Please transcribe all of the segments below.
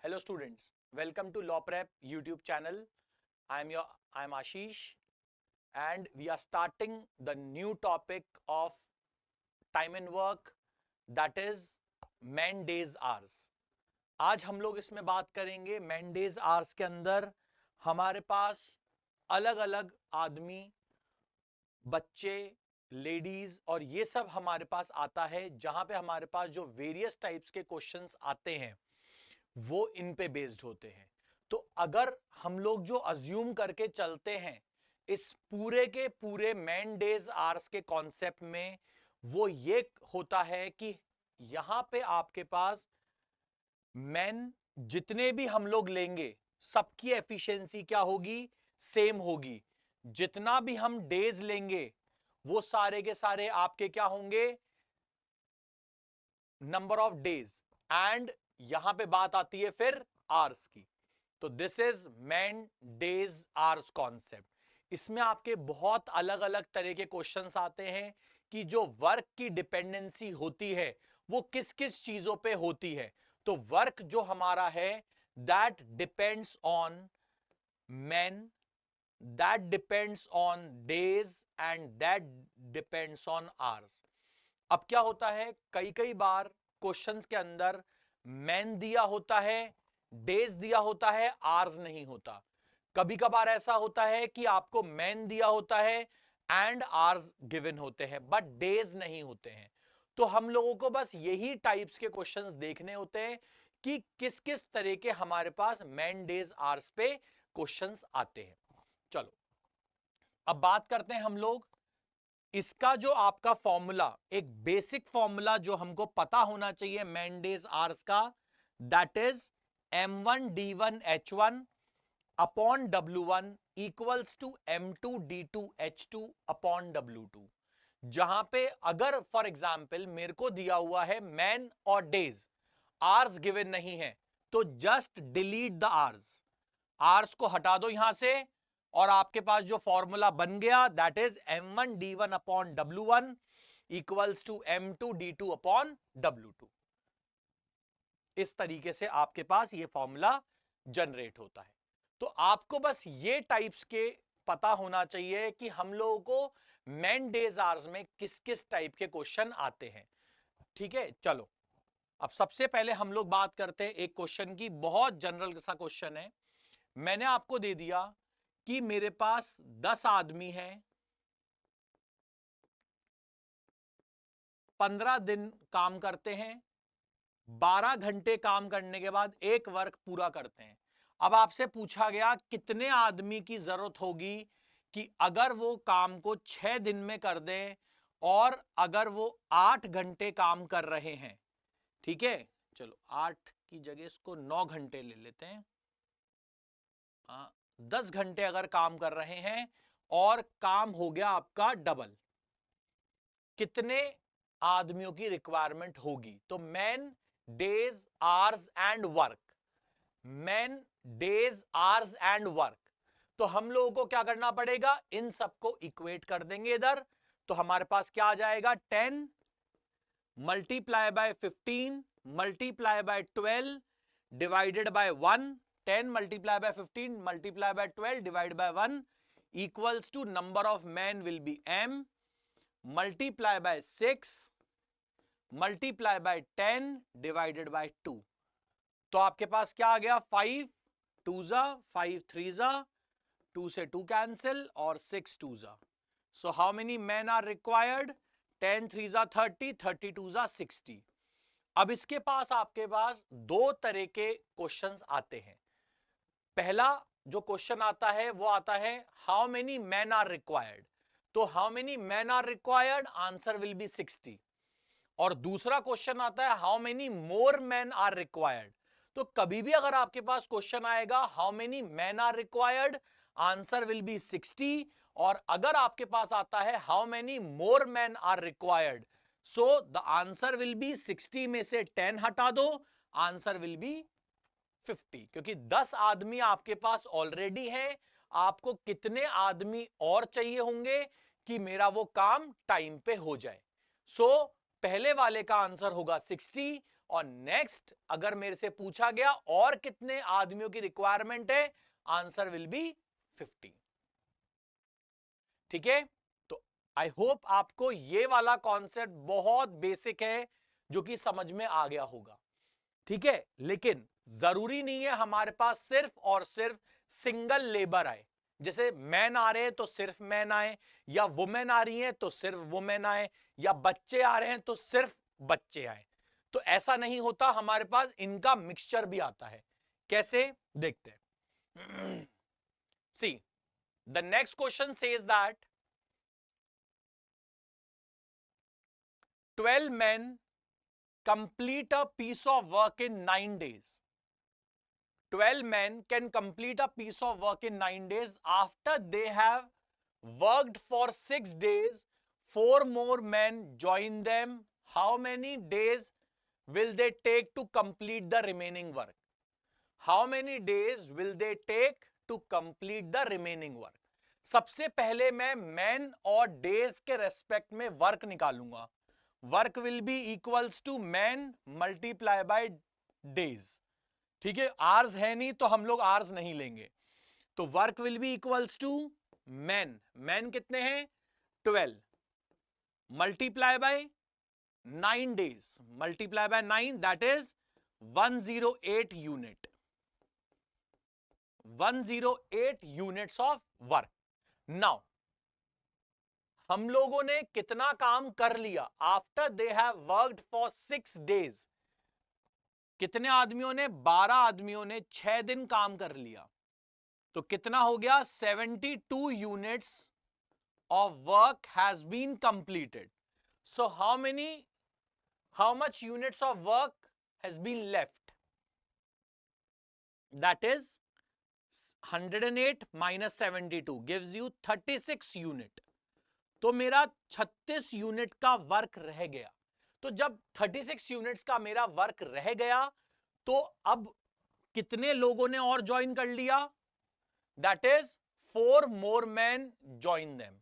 Hello students, welcome to Law Prep YouTube channel. I am Ashish and we are starting the new topic of time and work, that is man days hours. आज हम लोग इसमें बात करेंगे man days hours के अंदर हमारे पास अलग अलग आदमी, बच्चे, लेडीज और ये सब हमारे पास आता है, जहां पे हमारे पास जो वेरियस टाइप्स के क्वेश्चंस आते हैं वो इन पे बेस्ड होते हैं। तो अगर हम लोग जो अज्यूम करके चलते हैं इस पूरे के पूरे मैन डेज आवर्स के कॉन्सेप्ट में, वो ये होता है कि यहां पे आपके पास मैन जितने भी हम लोग लेंगे सबकी एफिशिएंसी क्या होगी, सेम होगी। जितना भी हम डेज लेंगे वो सारे के सारे आपके क्या होंगे, नंबर ऑफ डेज। एंड यहां पे बात आती है फिर आवर्स की। तो this is man days hours concept. इसमें आपके बहुत अलग अलग तरह के क्वेश्चंस आते हैं कि जो वर्क की डिपेंडेंसी होती है वो किस किस चीजों पे होती है। तो वर्क जो हमारा है that depends on man, that depends on days and that depends on hours. अब क्या होता है, कई कई बार क्वेश्चंस के अंदर मैन दिया होता है, डेज दिया होता है, आवर्स नहीं होता। कभी कभार ऐसा होता है कि आपको मैन दिया होता है एंड आवर्स गिवन होते हैं बट डेज नहीं होते हैं। तो हम लोगों को बस यही टाइप्स के क्वेश्चंस देखने होते हैं कि किस किस तरह के हमारे पास मैन डेज आवर्स पे क्वेश्चंस आते हैं। चलो अब बात करते हैं हम लोग इसका जो आपका फॉर्मूला, एक बेसिक फॉर्मूला जो हमको पता होना चाहिए मैन डेज आवर्स का, that is m1d1h1 upon w1 equals to m2d2h2 upon w2। जहां पे अगर फॉर एग्जांपल मेरे को दिया हुआ है मैन और डेज, आवर्स गिवन नहीं है, तो just delete the hours, hours को हटा दो यहां से और आपके पास जो फॉर्मूला बन गया that is m1d1 upon w1 equals to m2d2 upon w2। इस तरीके से आपके पास ये फॉर्मूला जनरेट होता है। तो आपको बस ये टाइप्स के पता होना चाहिए कि हम लोगों को मैन डेज आवर्स में किस किस टाइप के क्वेश्चन आते हैं। ठीक है, चलो अब सबसे पहले हम लोग बात करते हैं एक क्वेश्चन की, बहुत जनरल सा क्वेश्चन है। मैंने आपको दे दिया कि मेरे पास 10 आदमी हैं, 15 दिन काम करते हैं, 12 घंटे काम करने के बाद एक वर्क पूरा करते हैं। अब आपसे पूछा गया कितने आदमी की जरूरत होगी कि अगर वो काम को 6 दिन में कर दें और अगर वो 8 घंटे काम कर रहे हैं। ठीक है, चलो 8 की जगह इसको 9 घंटे ले लेते हैं। 10 घंटे अगर काम कर रहे हैं और काम हो गया आपका डबल, कितने आदमियों की रिक्वायरमेंट होगी। तो man days hours and work, man days hours and work. तो हम लोगों को क्या करना पड़ेगा, इन सबको इक्वेट कर देंगे इधर। तो हमारे पास क्या आ जाएगा, 10 multiply by 15 multiply by 12 divided by 1, 10 multiply by 15 multiply by 12 divide by 1 equals to number of man will be m multiply by 6 multiply by 10 divided by 2। तो आपके पास क्या आ गया, 5 2 जा 5 3 जा, 2 से 2 कैंसिल और 6 2 जा। So how many man are required, 10 3 जा 30, 32 जा 60। अब इसके पास आपके पास दो तरह के क्वेश्चंस आते हैं। पहला जो क्वेश्चन आता है वो आता है how many man are required. तो how many man are required, answer will be 60। और दूसरा क्वेश्चन आता है how many more man are required. तो कभी भी अगर आपके पास क्वेश्चन आएगा how many man are required, answer will be 60। और अगर आपके पास आता है how many more man are required, so the answer will be 60 में से 10 हटा दो, आंसर विल बी 50। क्योंकि 10 आदमी आपके पास ऑलरेडी है, आपको कितने आदमी और चाहिए होंगे कि मेरा वो काम टाइम पे हो जाए। सो पहले वाले का आंसर होगा 60 और नेक्स्ट अगर मेरे से पूछा गया और कितने आदमियों की रिक्वायरमेंट है, आंसर विल बी 50। ठीक है, तो आई होप आपको ये वाला कॉन्सेप्ट बहुत बेसिक है जो कि समझ में आ गया होगा। ठीक है, लेकिन जरूरी नहीं है हमारे पास सिर्फ और सिर्फ सिंगल लेबर आए। जैसे मैन आ रहे हैं तो सिर्फ मैन आए, या वुमेन आ रही हैं तो सिर्फ वुमेन आए, या बच्चे आ रहे हैं तो सिर्फ बच्चे आए। तो ऐसा नहीं होता, हमारे पास इनका मिक्सचर भी आता है। कैसे, देखते हैं। See, the next question says that 12 men complete a piece of work in 9 days. 12 men can complete a piece of work in 9 days. After they have worked for 6 days, 4 more men join them. How many days will they take to complete the remaining work? How many days will they take to complete the remaining work? सबसे पहले मैं man और days के respect में work निकालूंगा। Work will be equals to man multiply by days. ठीक है, hours है नहीं तो हम लोग आर्स नहीं लेंगे, तो work will be equals to man, man कितने हैं 12, multiply by 9 days, multiply by 9, that is 108 unit, 108 units of work. Now हम लोगों ने कितना काम कर लिया? After they have worked for 6 days, कितने आदमियों ने? 12 आदमियों ने 6 दिन काम कर लिया, तो कितना हो गया? 72 units of work has been completed. So how much units of work has been left? That is 108 minus 72 gives you 36 unit. तो मेरा 36 यूनिट का वर्क रह गया। तो जब 36 यूनिट्स का मेरा वर्क रह गया, तो अब कितने लोगों ने और ज्वाइन कर लिया? That is 4 more man join them.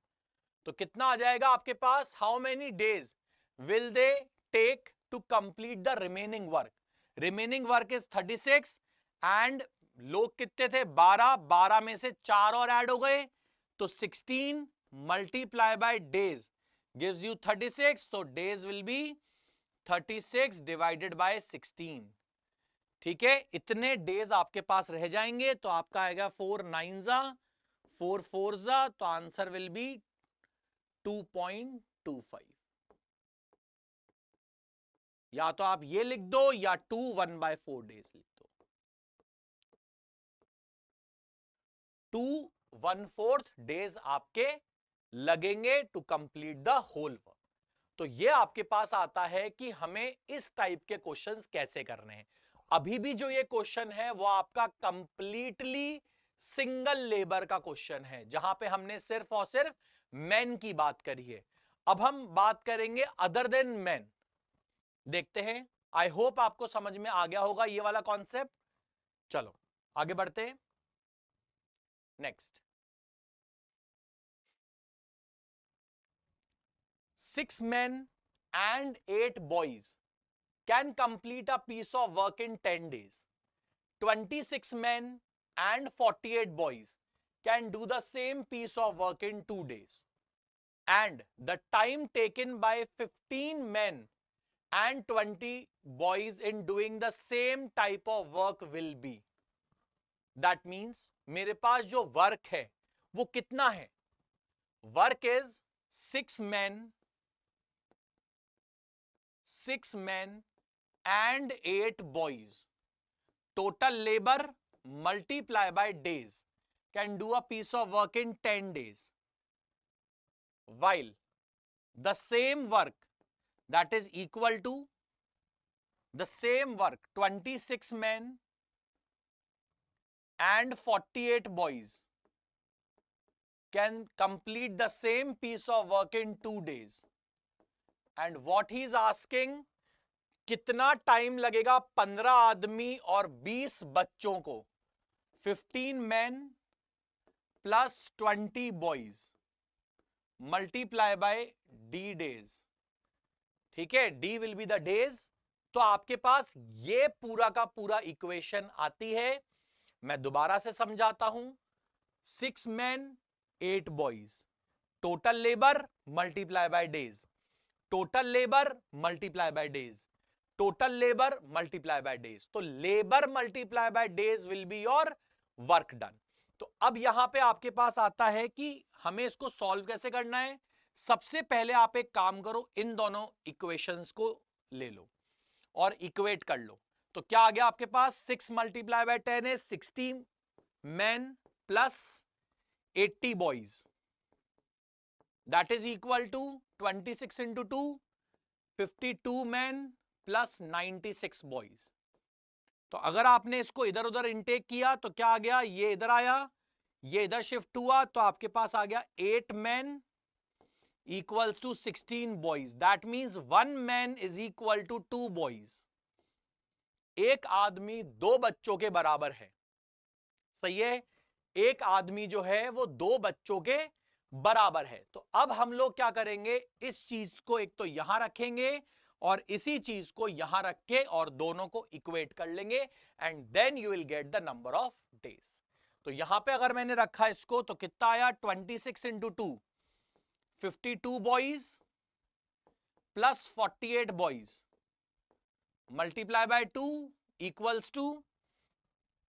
तो कितना आ जाएगा आपके पास? How many days will they take to complete the remaining work? Remaining work is 36 and लोग कितने थे? 12, 12 में से 4 और ऐड हो गए, तो 16 multiply by days gives you 36, तो days will B 36 divided by 16। ठीक है, इतने डेज आपके पास रह जाएंगे, तो आपका आएगा 4 9 4 4 तो आंसर विल बी 2.25। या तो आप ये लिख दो या 2 1/4 डेज लिख दो। 2 1/4 डेज आपके लगेंगे to complete the whole work. तो ये आपके पास आता है कि हमें इस टाइप के क्वेश्चंस कैसे करने हैं। अभी भी जो ये क्वेश्चन है वो आपका कंप्लीटली सिंगल लेबर का क्वेश्चन है, जहां पे हमने सिर्फ और सिर्फ मैन की बात करी है। अब हम बात करेंगे अदर देन मैन। देखते हैं, आई होप आपको समझ में आ गया होगा ये वाला कॉन्सेप्ट। चलो आगे बढ़ते हैं। Next, 6 men and 8 boys can complete a piece of work in 10 days. 26 men and 48 boys can do the same piece of work in 2 days. And the time taken by 15 men and 20 boys in doing the same type of work will be. That means मेरे पास जो work है वो कितना है? Work is 6 men and 8 boys. Total labor multiply by days can do a piece of work in 10 days. While the same work, that is equal to the same work, 26 men and 48 boys can complete the same piece of work in 2 days. And what he is asking, कितना time लगेगा 15 आदमी और 20 बच्चों को? 15 men plus 20 boys multiply by d days. ठीक है, d will be the days तो आपके पास ये पूरा का पूरा इक्वेशन आती है। मैं दोबारा से समझाता हूं। 6 men 8 boys, total labour multiply by days, total labour multiply by days, total labour multiply by days. तो labour multiply by days will be your work done. तो अब यहां पे आपके पास आता है कि हमें इसको सॉल्व कैसे करना है। सबसे पहले आप एक काम करो, इन दोनों इक्वेशंस को ले लो और इक्वेट कर लो। तो क्या आ गया आपके पास, 6 मल्टीप्लाई बाय 10 है 60 men plus 80 boys, that is equal to 26 into 2, 52 men plus 96 boys। तो अगर आपने इसको इधर उधर इनटेक किया तो क्या आ गया, ये इधर आया, ये इधर शिफ्ट हुआ, तो आपके पास आ गया 8 men equals to 16 boys। that means 1 man is equal to 2 boys। एक आदमी दो बच्चों के बराबर है। सही है, एक आदमी जो है वो दो बच्चों के बराबर है। तो अब हम लोग क्या करेंगे, इस चीज को एक तो यहां रखेंगे और इसी चीज को यहां रख के और दोनों को इक्वेट कर लेंगे and then you will get the number of days. तो यहां पे अगर मैंने रखा इसको तो कितना आया, 26 into 2 52 boys plus 48 boys multiply by 2 equals to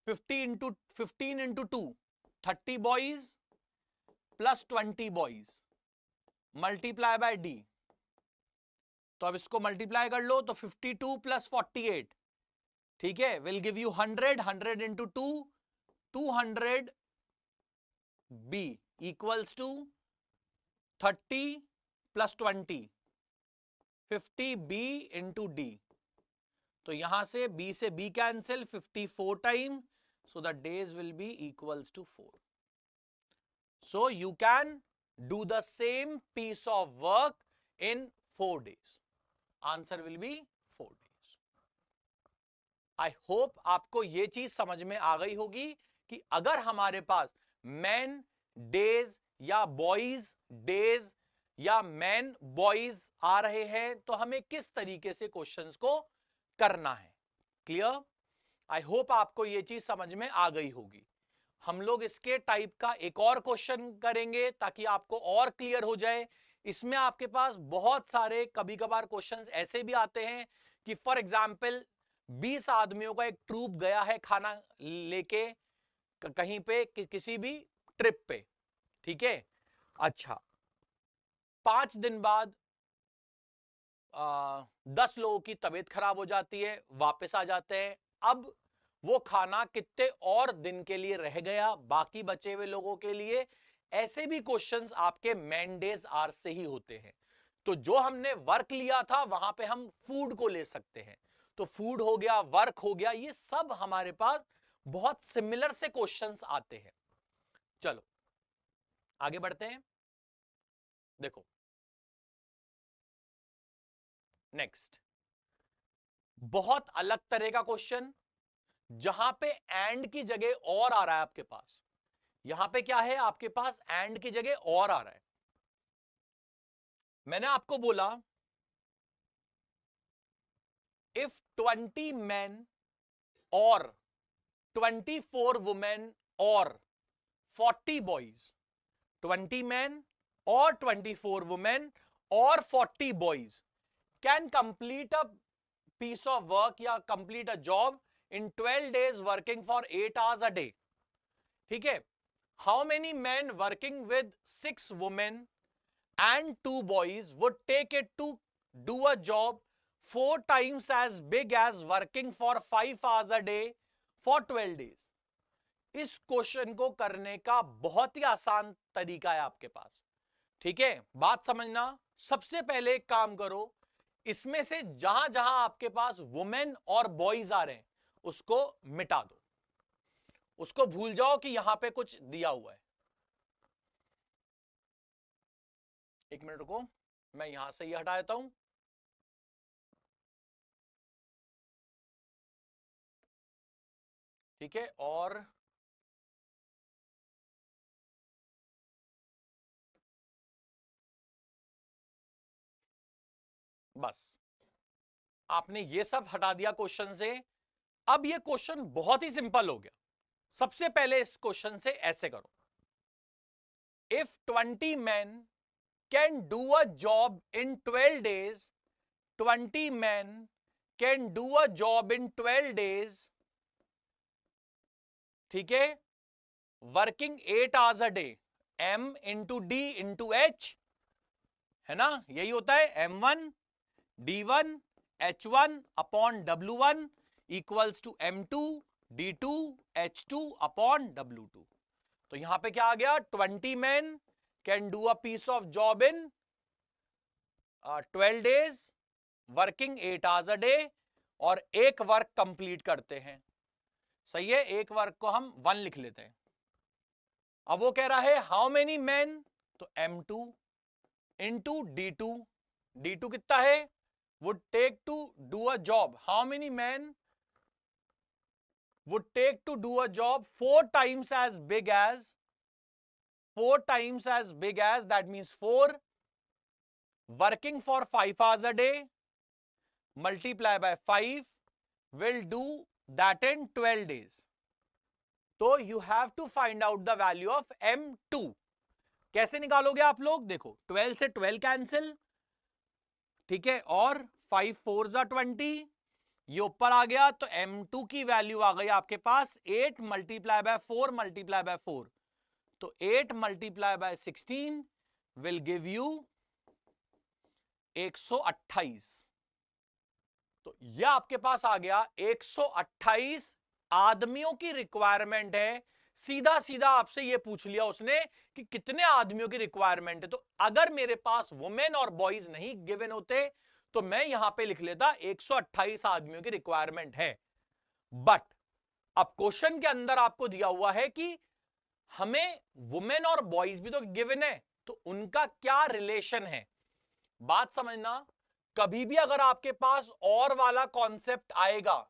15 into 2 30 boys plus 20 boys multiply by D. तो अब इसको मल्टीप्लाई कर लो तो 52 प्लस 48, ठीक है, will give you 100, 100 into 2 200 B equals to 30 plus 20 50 B into D. तो यहां से b से b cancel, 54 time, so the days will be equals to 4। so you can do the same piece of work in 4 days। answer will be 4 days। I hope आपको ये चीज समझ में आ गई होगी कि अगर हमारे पास men days या boys days या men boys आ रहे हैं तो हमें किस तरीके से क्वेश्चंस को करना है। क्लियर? आई होप आपको यह चीज समझ में आ गई होगी। हम लोग इसके टाइप का एक और क्वेश्चन करेंगे ताकि आपको और क्लियर हो जाए। इसमें आपके पास बहुत सारे कभी कभार क्वेश्चंस ऐसे भी आते हैं कि फॉर एग्जांपल 20 आदमियों का एक ट्रूप गया है खाना लेके कहीं पे किसी भी ट्रिप पे, ठीक है। अच्छा, 5 दिन बाद 10 लोगों की तबीयत खराब हो जाती है, वापस आ जाते हैं। अब वो खाना कितने और दिन के लिए रह गया बाकी बचे हुए लोगों के लिए। ऐसे भी क्वेश्चंस आपके मेन डेज आर से ही होते हैं। तो जो हमने वर्क लिया था वहां पे हम फूड को ले सकते हैं। तो फूड हो गया, वर्क हो गया, ये सब हमारे पास बहुत सिमिलर से क्वेश्चंस आते हैं। चलो आगे बढ़ते हैं। देखो नेक्स्ट, बहुत अलग तरह का क्वेश्चन जहां पे एंड की जगह और आ रहा है आपके पास। यहां पे क्या है, आपके पास एंड की जगह और आ रहा है। मैंने आपको बोला इफ 20 men और 24 women और 40 boys, 20 men और 24 women और 40 boys can complete a piece of work या complete a job in 12 days working for 8 hours a day, ठीक है। How many men working with 6 women and 2 boys would take it to do a job 4 times as big as working for 5 hours a day for 12 days? इस question को करने का बहुत ही आसान तरीका है आपके पास, ठीक है। बात समझना, सबसे पहले एक काम करो, इसमें से जहां जहां आपके पास वुमेन और बॉयज आ रहे हैं उसको मिटा दो, उसको भूल जाओ कि यहां पे कुछ दिया हुआ है। एक मिनट रुको, मैं यहां से ये हटा देता हूं। ठीक है, और बस आपने ये सब हटा दिया क्वेश्चन से। अब ये क्वेश्चन बहुत ही सिंपल हो गया। सबसे पहले इस क्वेश्चन से ऐसे करो, if 20 men can do a job in 12 days, 20 men can do a job in 12 days, ठीक है, working 8 hours a day, m into d into h, है ना, यही होता है m1 d1 h1 upon w1 equals to m2 d2 h2 upon w2। तो यहां पे क्या आ गया, 20 men can do a piece of job in 12 days, working 8 hours a day, और एक वर्क कंप्लीट करते हैं। सही है, एक वर्क को हम 1 लिख लेते हैं। अब वो कह रहा है हाउ मेनी मैन, तो m2 इंटू d2, d2 कितना है, would take to do a job, how many men would take to do a job 4 times as big as, 4 times as big as, that means 4, working for 5 hours a day, multiply by 5, will do that in 12 days. तो you have to find out the value of m2। कैसे निकालोगे आप लोग, देखो 12 से 12 cancel, ठीक है, और 5 4 जा 20, ये ऊपर आ गया, तो m2 की वैल्यू आ गई आपके पास 8 मल्टीप्लाई बाय 4 मल्टीप्लाई बाय 4, तो 8 multiply by 16 will give you 128। तो ये आपके पास आ गया 128 आदमियों की रिक्वायरमेंट है। सीधा सीधा आपसे ये पूछ लिया उसने कि कितने आदमियों की रिक्वायरमेंट है। तो अगर मेरे पास वुमेन और बॉयज नहीं गिवन होते तो मैं यहां पे लिख लेता 128 आदमियों की रिक्वायरमेंट है। बट अब क्वेश्चन के अंदर आपको दिया हुआ है कि हमें वुमेन और बॉयज भी तो गिवन है, तो उनका क्या रिलेशन है। बात समझना, कभी भी अगर आपके पास और वाला कॉन्सेप्ट आएगा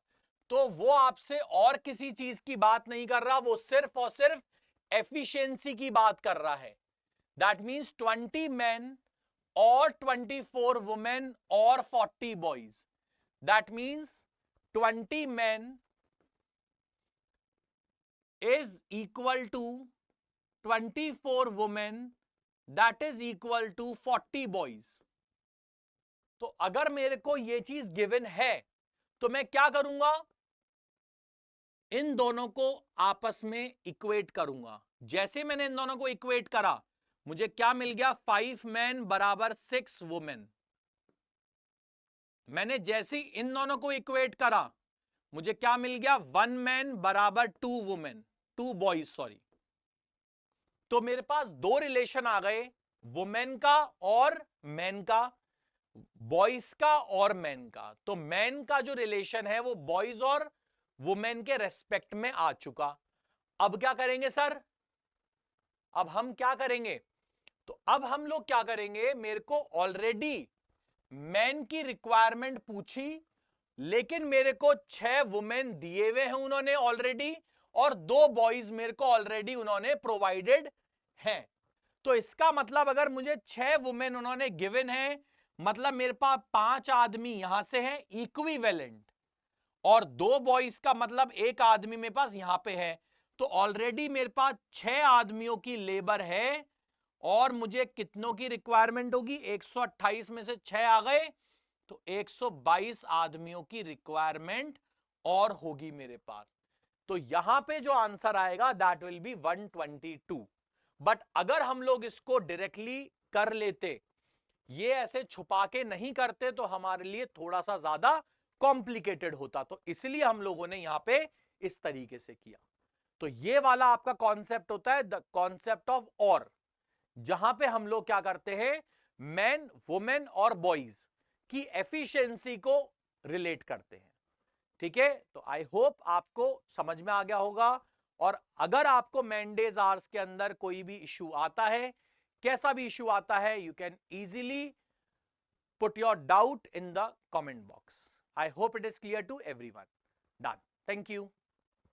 तो वो आपसे और किसी चीज की बात नहीं कर रहा, वो सिर्फ और सिर्फ एफिशिएंसी की बात कर रहा है। That means 20 men or 24 women or 40 boys, that means 20 men is equal to 24 women, that is equal to 40 boys। तो अगर मेरे को ये चीज गिवन है तो मैं क्या करूंगा, इन दोनों को आपस में इक्वेट करूंगा। जैसे मैंने इन दोनों को इक्वेट करा, मुझे क्या मिल गया, 5 men बराबर 6 वुमेन। मैंने जैसे इन दोनों को इक्वेट करा, मुझे क्या मिल गया, 1 man बराबर 2 वुमेन, 2 बॉयज सॉरी। तो मेरे पास दो रिलेशन आ गए, वुमेन का और मैन का, बॉयज का और मैन का। तो मैन का जो रिलेशन है वो बॉयज और वुमेन के रेस्पेक्ट में आ चुका। अब क्या करेंगे सर, अब हम क्या करेंगे, तो अब हम लोग क्या करेंगे, मेरे को ऑलरेडी मैन की रिक्वायरमेंट पूछी, लेकिन मेरे को 6 वुमेन दिए हुए हैं उन्होंने ऑलरेडी, और 2 बॉयज मेरे को ऑलरेडी उन्होंने प्रोवाइडेड हैं। तो इसका मतलब अगर मुझे 6 वुमेन उन्होंने गिवन है, मतलब मेरे पास 5 आदमी यहां से हैं इक्विवेलेंट, और 2 बॉयज का मतलब एक आदमी मेरे पास यहां पे है। तो ऑलरेडी मेरे पास 6 आदमियों की लेबर है, और मुझे कितनों की रिक्वायरमेंट होगी, 128 में से 6 आ गए तो 122 आदमियों की रिक्वायरमेंट और होगी मेरे पास। तो यहां पे जो आंसर आएगा दैट विल बी 122। बट अगर हम लोग इसको डायरेक्टली कर लेते, ये ऐसे छुपा के नहीं करते, तो हमारे लिए थोड़ा सा ज्यादा कॉम्प्लिकेटेड होता। तो इसलिए हम लोगों ने यहां पे इस तरीके से किया। तो ये वाला आपका कॉन्सेप्ट होता है द कॉन्सेप्ट ऑफ और, जहां पे हम लोग क्या करते हैं, मैन वुमेन और बॉयज की एफिशिएंसी को रिलेट करते हैं। ठीक है, तो आई होप आपको समझ में आ गया होगा। और अगर आपको मैन डेज आवर्स के अंदर कोई भी इश्यू आता है, कैसा भी इश्यू आता है, you can easily put your doubt in the comment box. I hope it is clear to everyone. Done, thank you.